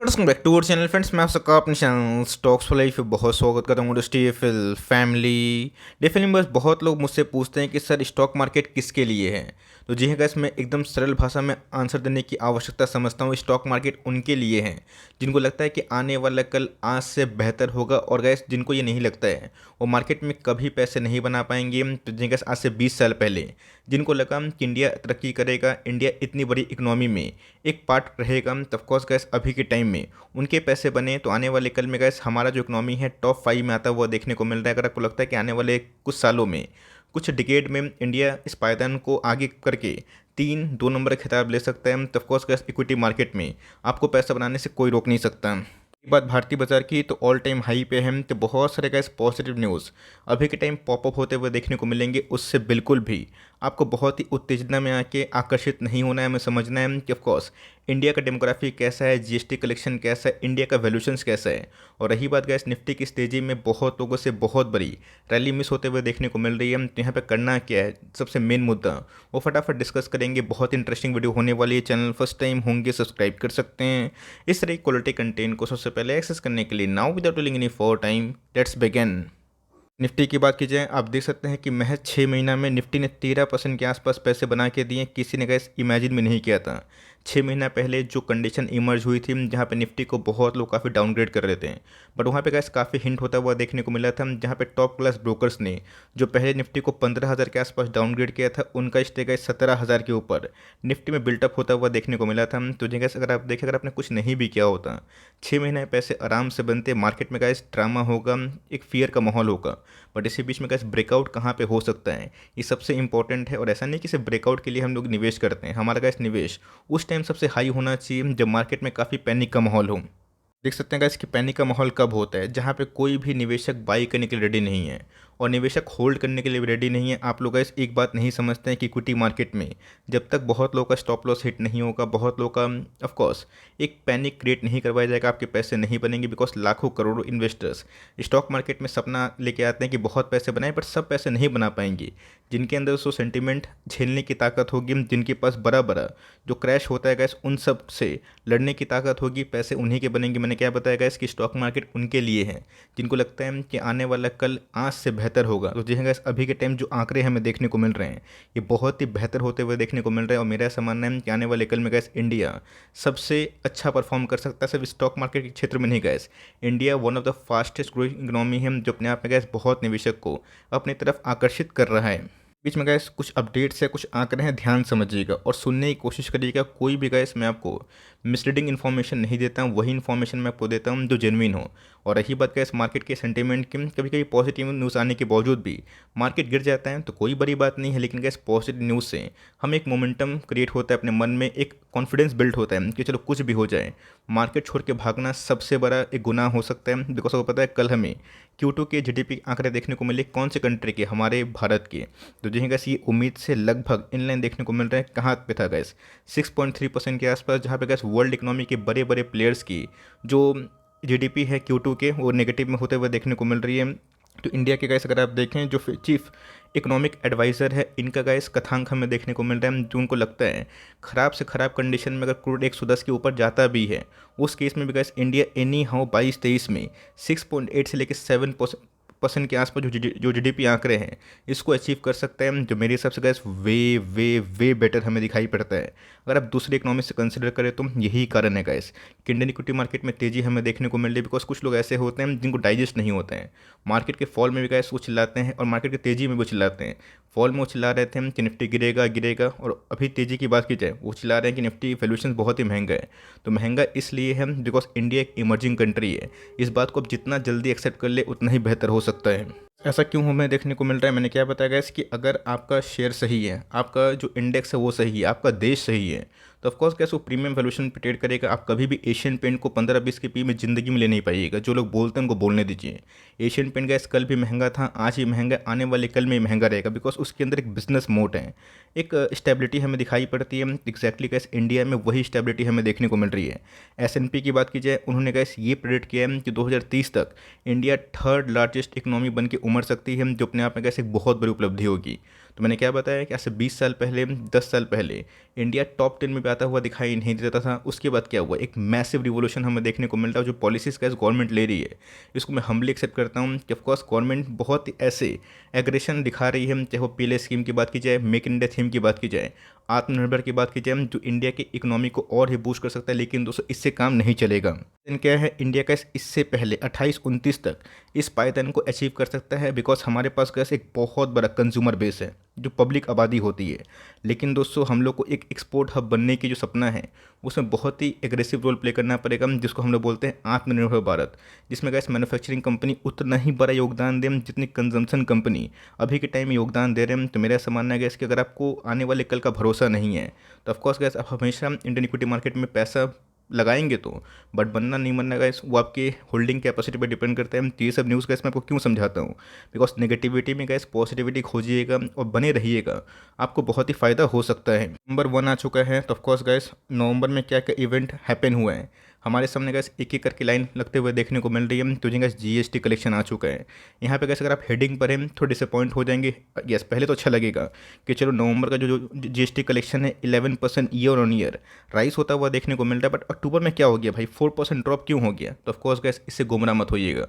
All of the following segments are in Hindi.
Welcome back to our channel friends. मैं आप सबका अपने चैनल स्टॉक्स फॉर लाइफ पे बहुत स्वागत करता हूँ। डीएफएल फैमिली डेफिनेटली बस बहुत लोग मुझसे पूछते हैं कि सर स्टॉक मार्केट किसके लिए है। तो जी हाँ गैस, मैं एकदम सरल भाषा में आंसर देने की आवश्यकता समझता हूँ। स्टॉक मार्केट उनके लिए है जिनको लगता है कि आने वाला कल आज से बेहतर होगा, और गैस जिनको ये नहीं लगता है वो मार्केट में कभी पैसे नहीं बना पाएंगे। तो जी गैस, आज से 20 साल पहले जिनको लगा कि इंडिया तरक्की करेगा, इंडिया इतनी बड़ी इकोनॉमी में एक पार्ट रहेगा, तब कोर्स गैस अभी के टाइम में उनके पैसे बने। तो आने वाले कल में गैस हमारा जो इकोनॉमी है टॉप 5 में आता हुआ देखने को मिल रहा है। अगर आपको लगता है कि आने वाले कुछ सालों में, कुछ डिकेड में इंडिया इस पायदान को आगे करके 3 2 नंबर का खिताब ले सकता है, तब कोर्स गैस इक्विटी मार्केट में आपको पैसा बनाने से कोई रोक नहीं सकता। बात भारतीय बाजार की तो ऑल टाइम हाई पे है। तो बहुत सारे गैस पॉजिटिव न्यूज़ अभी के टाइम पॉपअप होते हुए देखने को मिलेंगे। उससे बिल्कुल भी आपको बहुत ही उत्तेजना में आके आकर्षित नहीं होना है। हमें समझना है कि ऑफकोर्स इंडिया का डेमोग्राफी कैसा है, जीएसटी कलेक्शन कैसा है, इंडिया का वैल्यूशंस कैसा है। और रही बात गैस निफ्टी की इस तेज़ी में बहुत लोगों से बहुत बड़ी रैली मिस होते हुए देखने को मिल रही है। तो यहाँ पे करना क्या है, सबसे मेन मुद्दा वो फटाफट डिस्कस करेंगे। बहुत इंटरेस्टिंग वीडियो होने वाली है। चैनल फर्स्ट टाइम होंगे सब्सक्राइब कर सकते हैं इस तरह की क्वालिटी कंटेंट को सबसे पहले एक्सेस करने के लिए। Now without telling any for time, let's begin. Nifty की बात की जाए, आप देख सकते हैं कि महज 6 महीना में निफ्टी ने 13% के आसपास पैसे बना के दिए। किसी ने गैस इमेजिन भी नहीं किया था। 6 महीना पहले जो कंडीशन इमर्ज हुई थी जहाँ पे निफ्टी को बहुत लोग काफ़ी डाउनग्रेड कर रहे थे, बट वहाँ पे गैस काफ़ी हिंट होता हुआ देखने को मिला था। जहाँ पे टॉप क्लास ब्रोकर्स ने जो पहले निफ्टी को 15,000 के आसपास डाउनग्रेड किया था, उनका स्टे गैस 17,000 के ऊपर निफ्टी में बिल्टअप होता हुआ देखने को मिला था। तो जी गैस, अगर आप देखें, अगर आपने कुछ नहीं भी किया होता, 6 महीने पैसे आराम से बनते। मार्केट में गैस ड्रामा होगा, एक फियर का माहौल होगा, बट इसी बीच में गैस ब्रेकआउट कहाँ पे हो सकता है ये सबसे इंपॉर्टेंट है। और ऐसा नहीं कि सिर्फ ब्रेकआउट के लिए हम लोग निवेश करते हैं। हमारा गैस निवेश उस टाइम सबसे हाई होना चाहिए जब मार्केट में काफ़ी पैनिक का माहौल हो। देख सकते हैं गाइस कि पैनिक का माहौल कब होता है, जहाँ पे कोई भी निवेशक बाई करने के लिए रेडी नहीं है और निवेशक होल्ड करने के लिए भी रेडी नहीं है। आप लोग गाइस एक बात नहीं समझते हैं कि इक्विटी मार्केट में जब तक बहुत लोगों का स्टॉप लॉस हिट नहीं होगा, बहुत लोगों का ऑफ कोर्स एक पैनिक क्रिएट नहीं करवाया जाएगा, आपके पैसे नहीं बनेंगे। बिकॉज लाखों करोड़ों इन्वेस्टर्स स्टॉक मार्केट में सपना लेके आते हैं कि बहुत पैसे बनाए, बट सब पैसे नहीं बना पाएंगे। जिनके अंदर सो सेंटिमेंट झेलने की ताकत होगी, जिनके पास बड़ा बड़ा जो क्रैश होता है गैस उन सब से लड़ने की ताकत होगी, पैसे उन्हीं के बनेंगे। मैंने क्या बताया गैस कि स्टॉक मार्केट उनके लिए है जिनको लगता है कि आने वाला कल आज से बेहतर होगा। तो जी हाँ गैस, अभी के टाइम जो आंकड़े हमें देखने को मिल रहे हैं ये बहुत ही बेहतर होते हुए देखने को मिल रहे हैं। और मेरा ऐसा मानना है कि आने वाले कल में गैस इंडिया सबसे अच्छा परफॉर्म कर सकता है। सिर्फ स्टॉक मार्केट के क्षेत्र में नहीं gas, India one of the fastest growing economy है, जो अपने आप में गैस बहुत निवेशक को अपनी तरफ आकर्षित कर रहा है। बीच में गैस कुछ अपडेट्स है, कुछ आंकड़े हैं, ध्यान समझिएगा और सुनने की कोशिश करिएगा। कोई भी गैस मैं आपको मिसलीडिंग इन्फॉर्मेशन नहीं देता हूँ, वही इन्फॉर्मेशन मैं आपको देता हूँ जो जेन्युइन हो। और रही बात गैस मार्केट के सेंटीमेंट की, कभी कभी पॉजिटिव न्यूज़ आने के बावजूद भी मार्केट गिर जाता है तो कोई बड़ी बात नहीं है। लेकिन गैस पॉजिटिव न्यूज़ से हमें एक मोमेंटम क्रिएट होता है, अपने मन में एक कॉन्फिडेंस बिल्ड होता है कि चलो कुछ भी हो जाए, मार्केट छोड़ के भागना सबसे बड़ा एक गुनाह हो सकता है। बिकॉज आपको पता है कल हमें Q2 के जीडीपी आंकड़े देखने को मिले, कौन से कंट्री के, हमारे भारत के। तो जी गैस ये उम्मीद से लगभग इनलाइन देखने को मिल रहा है। कहाँ पे था गैस, 6.3% के आसपास, जहाँ पे गैस वर्ल्ड इकोनॉमी के बड़े बड़े प्लेयर्स की जो जीडीपी है Q2 के वो नेगेटिव में होते हुए देखने को मिल रही है। तो इंडिया के गैस अगर आप देखें जो चीफ इकोनॉमिक एडवाइज़र है, इनका गैस कथांक हमें देखने को मिल रहा है, जो उनको लगता है ख़राब से ख़राब कंडीशन में अगर क्रूड 110 के ऊपर जाता भी है, उस केस में भी गैस इंडिया एनी हाउ 22-23 में 6.8 से लेकर 7% के आसपास जो जीडीपी आंकड़े हैं इसको अचीव कर सकता है, जो मेरे हिसाब से गैस वे वे वे बेटर हमें दिखाई पड़ता है। अगर आप दूसरे इकोनॉमी से कंसिडर करें तो यही कारण है गैस कि इंडियन इक्विटी मार्केट में तेज़ी हमें देखने को मिल रही है। बिकॉज कुछ लोग ऐसे होते हैं जिनको डाइजेस्ट नहीं होते हैं, मार्केट के फॉल में भी गैस वो चिल्लाते हैं और मार्केट की तेज़ी में भी चिल्लाते हैं। फॉल में वो चिल्ला रहे थे कि निफ्टी गिरेगा गिरेगा, और अभी तेज़ी की बात की जाए वो चिल्ला रहे हैं कि निफ्टी वैल्यूएशन बहुत ही महंगा है। तो महंगा इसलिए है बिकॉज इंडिया एक इमर्जिंग कंट्री है। इस बात को आप जितना जल्दी एक्सेप्ट कर ले उतना ही बेहतर हो सकता है। ऐसा क्यों हमें देखने को मिल रहा है, मैंने क्या बताया गैस कि अगर आपका शेयर सही है, आपका जो इंडेक्स है वो सही है, आपका देश सही है, तो ऑफकोर्स कैसे वो प्रीमियम वैल्यूएशन पे ट्रेड करेगा। आप कभी भी एशियन पेंट को 15-20 के पी में ज़िंदगी में ले नहीं पाइएगा। जो लोग बोलते हैं उनको बोलने दीजिए। एशियन पेंट गैस कल भी महंगा था, आज भी महंगा, आने वाले कल में महंगा रहेगा। बिकॉज उसके अंदर एक बिजनेस मोड है, एक स्टेबिलिटी हमें दिखाई पड़ती है। एग्जैक्टली गैस इंडिया में वही स्टेबिलिटी हमें देखने को मिल रही है। S&P की बात की जाए, उन्होंने गैस ये प्रेडिक्ट किया है कि 2030 तक इंडिया थर्ड लार्जेस्ट इकोनॉमी बन के उमड़ सकती है, जो अपने आप में गैस एक बहुत बड़ी उपलब्धि होगी। तो मैंने क्या बताया कि आज से 20 साल पहले, 10 साल पहले इंडिया टॉप 10 में भी आता हुआ दिखाई नहीं देता था। उसके बाद क्या हुआ, एक मैसिव रिवोल्यूशन हमें देखने को मिलता है। जो पॉलिसीज़ का गवर्नमेंट ले रही है, इसको मैं हम्बली एक्सेप्ट करता हूँ कि ऑफकोर्स गवर्नमेंट बहुत ही ऐसे एग्रेशन दिखा रही है, चाहे वो पीले स्कीम की बात की जाए, मेक इन इंडिया थीम की बात की जाए, आत्मनिर्भर की बात की जाए, जो इंडिया की इकोनॉमी को और ही बूस्ट कर सकता है। लेकिन दोस्तों इससे काम नहीं चलेगा। लेकिन क्या है, इंडिया का इससे पहले 28-29 तक इस पायदान को अचीव कर सकता है, बिकॉज हमारे पास गैस एक बहुत बड़ा कंज्यूमर बेस है, जो पब्लिक आबादी होती है। लेकिन दोस्तों हम लोग को एक एक्सपोर्ट हब बनने की जो सपना है, उसमें बहुत ही एग्रेसिव रोल प्ले करना पड़ेगा, जिसको हम लोग बोलते हैं आत्मनिर्भर भारत, जिसमें गैस मैन्युफैक्चरिंग कंपनी उतना ही बड़ा योगदान दें जितनी कंजम्पशन कंपनी अभी के टाइम में योगदान दे रहे हैं। तो मेरा ऐसा मानना है गैस कि अगर आपको आने वाले कल का भरोसा नहीं है, तो ऑफकोर्स गैस आप हमेशा इंडियन इक्विटी मार्केट में पैसा लगाएंगे तो, बट बनना नहीं बनना गैस वो आपके होल्डिंग कैपेसिटी पर डिपेंड करता है। तो ये सब न्यूज़ गैस मैं आपको क्यों समझाता हूँ, बिकॉज नेगेटिविटी में गैस पॉजिटिविटी खोजिएगा और बने रहिएगा, आपको बहुत ही फ़ायदा हो सकता है। नंबर 1 आ चुका है, तो ऑफकोर्स गैस नवंबर में क्या क्या इवेंट हैपन हुआ है हमारे सामने गैस एक एक करके लाइन लगते हुए देखने को मिल रही है। तो गैस जीएसटी कलेक्शन आ चुका है यहाँ पे। गैस अगर आप हेडिंग पर हैं थोड़ा डिसअपॉइंट हो जाएंगे। यस, पहले तो अच्छा लगेगा कि चलो नवंबर का जो जीएसटी कलेक्शन है 11% ईयर ऑन ईयर राइस होता हुआ देखने को मिल रहा है। बट अक्टूबर में क्या हो गया भाई, 4% ड्रॉप क्यों हो गया? तो ऑफकोर्स गैस इससे गुमराह मत होइएगा।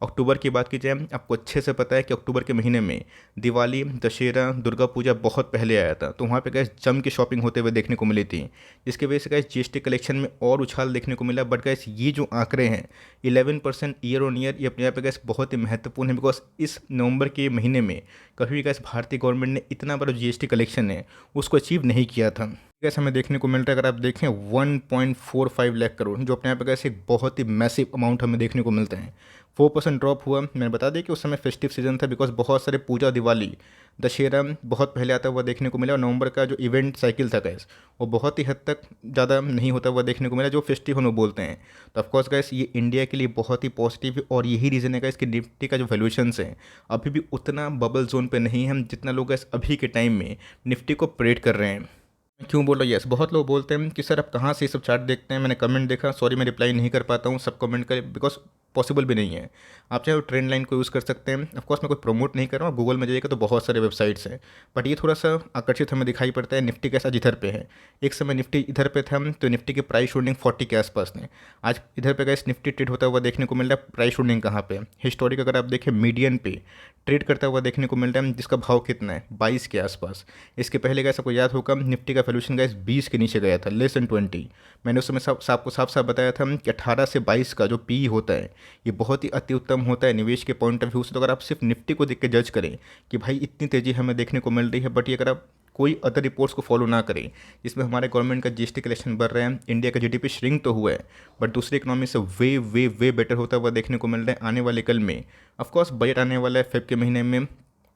अक्टूबर की बात की जाए, आपको अच्छे से पता है कि अक्टूबर के महीने में दिवाली, दशहरा, दुर्गा पूजा बहुत पहले आया था। तो वहाँ पे गैस जम की शॉपिंग होते हुए देखने को मिली थी, जिसकी वजह से गैस जीएसटी कलेक्शन में और उछाल देखने को मिला। बट गैस ये जो आंकड़े हैं 11% ईयर ऑन ईयर, ये अपने आप पे गैस बहुत ही महत्वपूर्ण है, बिकॉज इस नवंबर के महीने में कभी भी गैस भारतीय गवर्नमेंट ने इतना बड़ा जीएसटी कलेक्शन है उसको अचीव नहीं किया था। गैस हमें देखने को मिलता है, अगर आप देखें 1.45 लाख करोड़, जो अपने यहाँ पे गैस एक बहुत ही मैसिव अमाउंट हमें देखने को मिलता है। 4% ड्रॉप हुआ। मैंने बता दिया कि उस समय फेस्टिव सीजन था, बिकॉज बहुत सारे पूजा, दिवाली, दशहरा बहुत पहले आता हुआ देखने को मिला। और नवंबर का जो इवेंट साइकिल था गैस, वो बहुत ही हद तक ज़्यादा नहीं होता हुआ देखने को मिला, जो फेस्टिव हम लोग बोलते हैं। तो ऑफकोर्स गैस ये इंडिया के लिए बहुत ही पॉजिटिव है, और यही रीज़न है गैस कि निफ्टी का जो वैल्यूएशंस है अभी भी उतना बबल जोन पे नहीं है जितना लोग गैस अभी के टाइम में निफ्टी को प्रेड कर रहे हैं। मैं क्यों बोल रहा हूँ? यस, बहुत लोग बोलते हैं कि सर आप कहाँ से ये सब चार्ट देखते हैं। मैंने कमेंट देखा, सॉरी मैं रिप्लाई नहीं कर पाता हूँ सब कमेंट का, बिकॉज पॉसिबल भी नहीं है। आप चाहे ट्रेंड लाइन को यूज़ कर सकते हैं। ऑफकोर्स मैं कोई प्रमोट नहीं कर रहा हूँ, गूगल में जाइएगा तो बहुत सारे वेबसाइट्स हैं। बट ये थोड़ा सा आकर्षित हमें दिखाई पड़ता है। निफ्टी कैसा इधर पे है, एक समय निफ्टी इधर पे था, तो निफ्टी की प्राइस होल्डिंग 40 के आसपास ने। आज इधर पे गैस निफ्टी ट्रेड होता हुआ देखने को मिल रहा है। प्राइस होल्डिंग कहाँ पे? हिस्टोरिक अगर आप देखें मीडियन पे ट्रेड करता हुआ देखने को मिल रहा है, जिसका भाव कितना है 22 के आसपास। इसके पहले गैस आपको याद होगा निफ्टी का वैल्यूएशन गैस 20 के नीचे गया था, लेस देन 20। मैंने उस समय आपको साफ साफ बताया था कि 18 से 22 का जो पी होता है ये बहुत ही अति उत्तम होता है निवेश के पॉइंट ऑफ व्यू से। तो अगर आप सिर्फ निफ्टी को देख के जज करें कि भाई इतनी तेज़ी हमें देखने को मिल रही है, बट ये अगर आप कोई अदर रिपोर्ट्स को फॉलो ना करें जिसमें हमारे गवर्नमेंट का जीएसटी कलेक्शन बढ़ रहा है, इंडिया का जीडीपी श्रिंक तो हुआ है बट दूसरी इकोनॉमी से वे वे वे बेटर होता हुआ देखने को मिल रहा है आने वाले कल में। ऑफकोर्स बजट आने वाला है फेब के महीने में,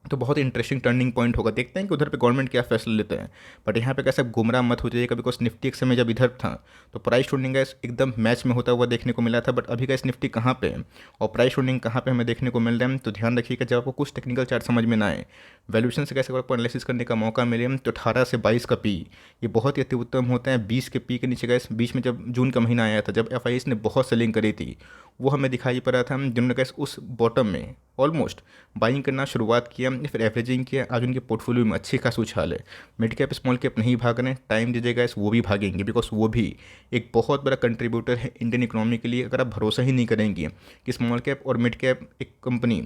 तो बहुत इंटरेस्टिंग टर्निंग पॉइंट होगा। देखते हैं कि उधर पे गवर्नमेंट क्या फैसला लेता है। बट यहाँ पे कैसे गुमराह मत हो जाइएगा, बिकॉज निफ्टी एक समय जब इधर था तो प्राइस होल्डिंग गैस एकदम मैच में होता हुआ देखने को मिला था। बट अभी गैस निफ्टी कहाँ पे है और प्राइस होल्डिंग कहाँ पे हमें देखने को मिल रहा है, तो ध्यान रखिएगा। जब आपको कुछ टेक्निकल चार्ट समझ में ना आए, वैल्यूएशन से कैसे आपको एनालिसिस करने का मौका मिले, तो 18 से 22 का पी ये बहुत ही अति उत्तम होता है। 20 के पी के नीचे गैस बीच में जब जून का महीना आया था, जब एफ ने बहुत सेलिंग करी थी, वो हमें दिखाई पड़ा था, जिन्होंने गैस उस बॉटम में ऑलमोस्ट बाइंग करना शुरुआत किया, फिर एवरेजिंग किया। आज उनके पोर्टफोलियो में अच्छी खास उछाल है। मिड कैप स्मॉल कैप नहीं भाग रहे हैं, टाइम दीजिएगा इस, वो भी भागेंगे, बिकॉज वो भी एक बहुत बड़ा कंट्रीब्यूटर है इंडियन इकोनॉमी के लिए। अगर आप भरोसा ही नहीं करेंगे कि स्मॉल कैप और मिड कैप एक कंपनी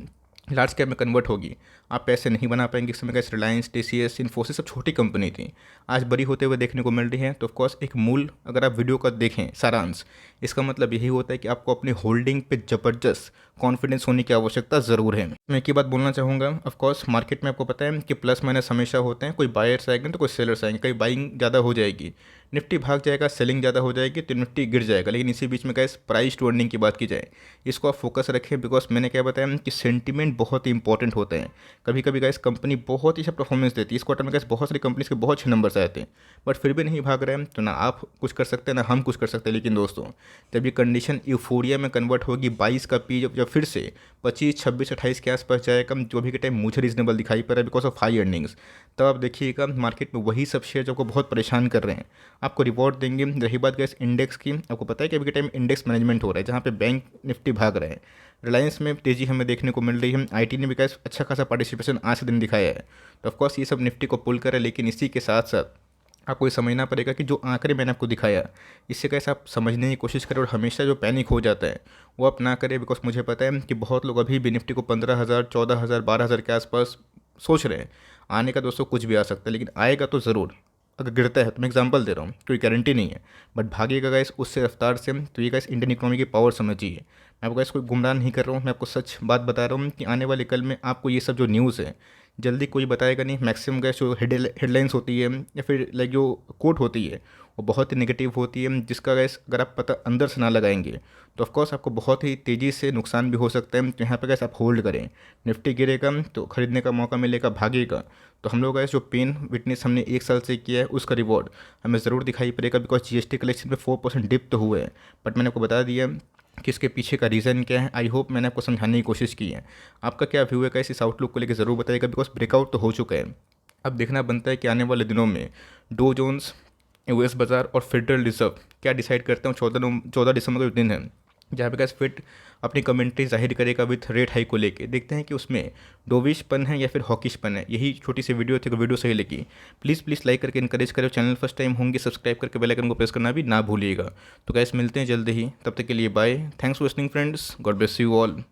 लार्ज कैप में कन्वर्ट होगी, आप पैसे नहीं बना पाएंगे। इस समय का रिलायंस, टीसीएस, इन्फोसिस सब छोटी कंपनी थी, आज बड़ी होते हुए देखने को मिल रही है। तो ऑफकोर्स एक मूल अगर आप वीडियो का देखें सारांश, इसका मतलब यही होता है कि आपको अपनी होल्डिंग पे ज़बरदस्त कॉन्फिडेंस होने की आवश्यकता ज़रूर है। मैं एक ही बात बोलना चाहूँगा, ऑफकोर्स मार्केट में आपको पता है कि प्लस माइनस हमेशा होते हैं। कोई बायर्स आएंगे तो कोई सेलर्स आएंगे, कहीं बाइंग ज़्यादा हो जाएगी निफ्टी भाग जाएगा, सेलिंग ज़्यादा हो जाएगी तो निफ्टी गिर जाएगा। लेकिन इसी बीच में गैस प्राइस टू अर्निंग की बात की जाए, इसको आप फोकस रखें, बिकॉज मैंने क्या बताया कि सेंटीमेंट बहुत ही इंपॉर्टेंट होते हैं। कभी कभी गैस कंपनी बहुत ही अच्छा परफॉर्मेंस देती है। इस क्वार्टर में गैस बहुत सारी कंपनीज के बहुत अच्छे नंबर्स आए थे, बट फिर भी नहीं भाग रहे हैं, तो ना आप कुछ कर सकते हैं ना हम कुछ कर सकते हैं। लेकिन दोस्तों जब ये कंडीशन यूफोरिया में कन्वर्ट होगी, 22 का पी जब फिर से 25, 26, 28 के आसपास जाएगा, जो भी के टाइम मुझे रीजनेबल दिखाई पड़ रहा है बिकॉज ऑफ हाई अर्निंग्स, तब आप देखिएगा मार्केट में वही सब शेयर जो को बहुत परेशान कर रहे हैं आपको रिवॉर्ड देंगे। रही बात गैस इंडेक्स की, आपको पता है कि अभी के टाइम इंडेक्स मैनेजमेंट हो रहा है जहाँ पे बैंक निफ्टी भाग रहे हैं। रिलायंस में तेज़ी हमें देखने को मिल रही है। आईटी ने भी गैस अच्छा खासा पार्टिसिपेशन आज के दिन दिखाया है। तो ऑफकोर्स ये सब निफ्टी को पुल करे, लेकिन इसी के साथ साथ आपको ये समझना पड़ेगा कि जो आंकड़े मैंने आपको दिखाया इससे कैसे आप समझने की कोशिश करें, और हमेशा जो पैनिक हो जाता है वो आप ना करें। बिकॉज मुझे पता है कि बहुत लोग अभी भी निफ्टी को 15,000, 14,000, 12,000 के आसपास सोच रहे हैं। आने का दोस्तों कुछ भी आ सकता है, लेकिन आएगा तो ज़रूर। अगर गिरता है तो मैं एग्जांपल दे रहा हूँ, कोई गारंटी नहीं है, बट भागेगा गाइस उससे रफ्तार से। तो ये गाइस इंडियन इकोनॉमी की पावर समझिए। मैं आपको गाइस कोई गुमराह नहीं कर रहा हूँ, मैं आपको सच बात बता रहा हूँ कि आने वाले कल में आपको ये सब जो न्यूज़ है जल्दी कोई बताएगा नहीं। मैक्सिमम गाइस जो हेडलाइंस होती है या फिर लाइक जो कोट होती है वो बहुत ही नेगेटिव होती है, जिसका गैस अगर आप पता अंदर से ना लगाएंगे तो ऑफकोर्स आपको बहुत ही तेज़ी से नुकसान भी हो सकता है। तो यहाँ पर गैस आप होल्ड करें, निफ्टी गिरेगा तो खरीदने का मौका मिलेगा, भागेगा तो हम लोग गैस जो पेन विटनेस हमने 1 साल से किया है उसका रिवॉर्ड हमें ज़रूर दिखाई पड़ेगा। बिकॉज जीएसटी कलेक्शन पे 4% डिप तो हुए हैं, बट मैंने आपको बता दिया कि इसके पीछे का रीज़न क्या है। आई होप मैंने आपको समझाने की कोशिश की है। आपका क्या व्यू है कैसे इस आउटलुक को लेकर ज़रूर बताइएगा, बिकॉज ब्रेकआउट तो हो चुका है। अब देखना बनता है कि आने वाले दिनों में डो जोन्स, यूएस बाज़ार और फेडरल रिजर्व क्या डिसाइड करते हैं। 14 दिसंबर का जो दिन है जहाँ पे कैसे फिट अपनी कमेंट्री जाहिर करेगा विथ रेट हाई को लेके। देखते हैं कि उसमें डोविशपन है या फिर हॉकिशपन है। यही छोटी सी वीडियो थी, वीडियो सही लगी प्लीज़ लाइक करके इनकरेज करो। चैनल फर्स्ट टाइम होंगे सब्सक्राइब करके बेल आइकन को प्रेस करना भी ना भूलिएगा। तो गैस मिलते हैं जल्दी ही, तब तक के लिए bye. Thanks for listening friends, God bless you all.